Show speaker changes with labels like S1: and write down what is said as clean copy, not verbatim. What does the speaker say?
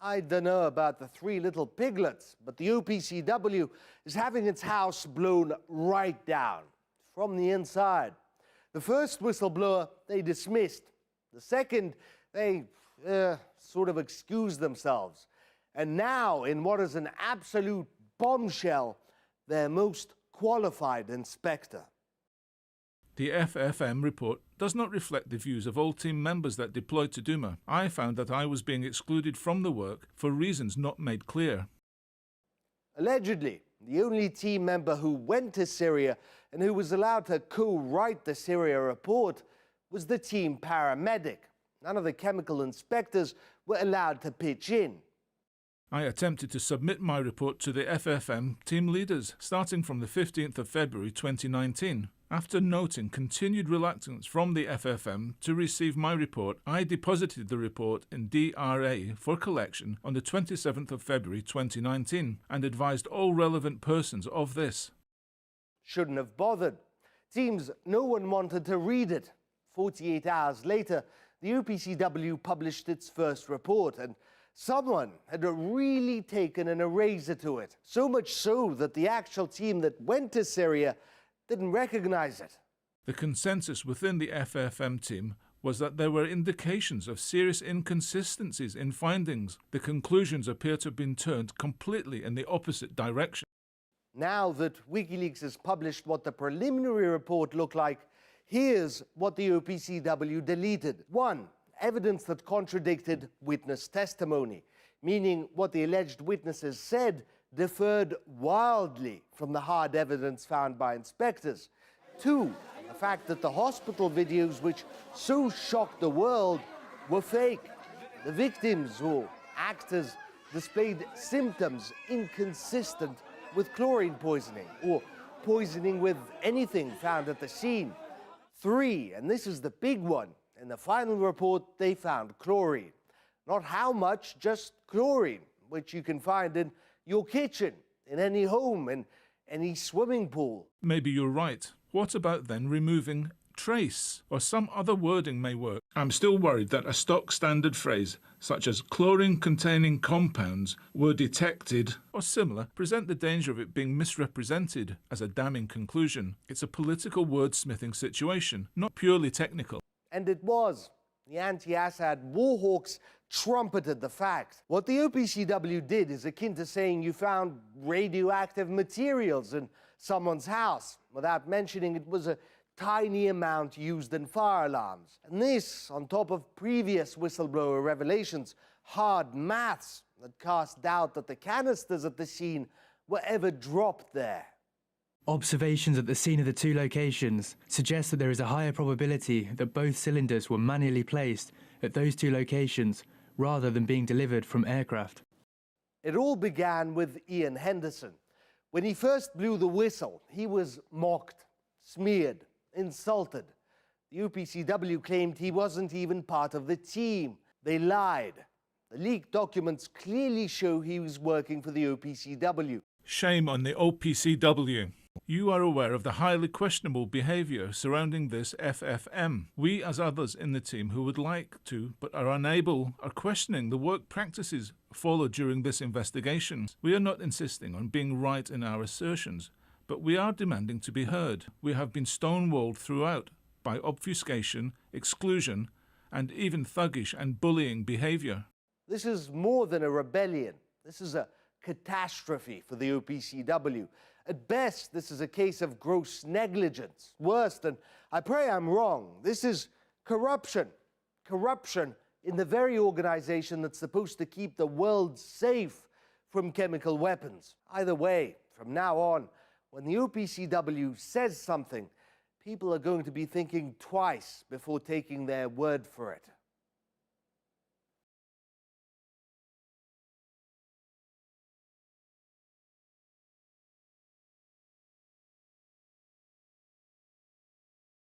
S1: I don't know about the three little piglets, but the OPCW is having its house blown right down, from the inside. The first whistleblower they dismissed. The second, they sort of excused themselves. And now, in what is an absolute bombshell, their most qualified inspector.
S2: The FFM report does not reflect the views of all team members that deployed to Douma. I found that I was being excluded from the work for reasons not made clear.
S1: Allegedly, the only team member who went to Syria and who was allowed to co-write the Syria report was the team paramedic. None of the chemical inspectors were allowed to pitch in.
S2: I attempted to submit my report to the FFM team leaders starting from the 15th of February 2019. After noting continued reluctance from the FFM to receive my report, I deposited the report in DRA for collection on the 27th of February 2019 and advised all relevant persons of this.
S1: Shouldn't have bothered. Seems no one wanted to read it. 48 hours later, the OPCW published its first report, and someone had really taken an eraser to it. So much so that the actual team that went to Syria didn't recognize it.
S2: The consensus within the FFM team was that there were indications of serious inconsistencies in findings. The conclusions appear to have been turned completely in the opposite direction.
S1: Now that WikiLeaks has published what the preliminary report looked like, here's what the OPCW deleted. 1. Evidence that contradicted witness testimony, meaning what the alleged witnesses said differed wildly from the hard evidence found by inspectors. 2. The fact that the hospital videos which so shocked the world were fake. The victims or actors displayed symptoms inconsistent with chlorine poisoning or poisoning with anything found at the scene. 3, and this is the big one, in the final report they found chlorine. Not how much, just chlorine, which you can find in your kitchen, in any home, in any swimming pool.
S2: Maybe you're right. What about then removing trace or some other wording may work? I'm still worried that a stock standard phrase such as chlorine-containing compounds were detected or similar present the danger of it being misrepresented as a damning conclusion. It's a political wordsmithing situation, not purely technical.
S1: And it was. The anti-Assad warhawks trumpeted the fact. What the OPCW did is akin to saying you found radioactive materials in someone's house without mentioning it was a tiny amount used in fire alarms. And this, on top of previous whistleblower revelations, hard maths that cast doubt that the canisters at the scene were ever dropped there.
S3: Observations at the scene of the two locations suggest that there is a higher probability that both cylinders were manually placed at those two locations rather than being delivered from aircraft.
S1: It all began with Ian Henderson. When he first blew the whistle, he was mocked, smeared, insulted. The OPCW claimed he wasn't even part of the team. They lied. The leaked documents clearly show he was working for the OPCW.
S2: Shame on the OPCW. You are aware of the highly questionable behaviour surrounding this FFM. We, as others in the team who would like to but are unable, are questioning the work practices followed during this investigation. We are not insisting on being right in our assertions, but we are demanding to be heard. We have been stonewalled throughout by obfuscation, exclusion, and even thuggish and bullying behaviour.
S1: This is more than a rebellion. This is a catastrophe for the OPCW. At best, this is a case of gross negligence. Worst, and I pray I'm wrong, this is corruption. Corruption in the very organization that's supposed to keep the world safe from chemical weapons. Either way, from now on, when the OPCW says something, people are going to be thinking twice before taking their word for it.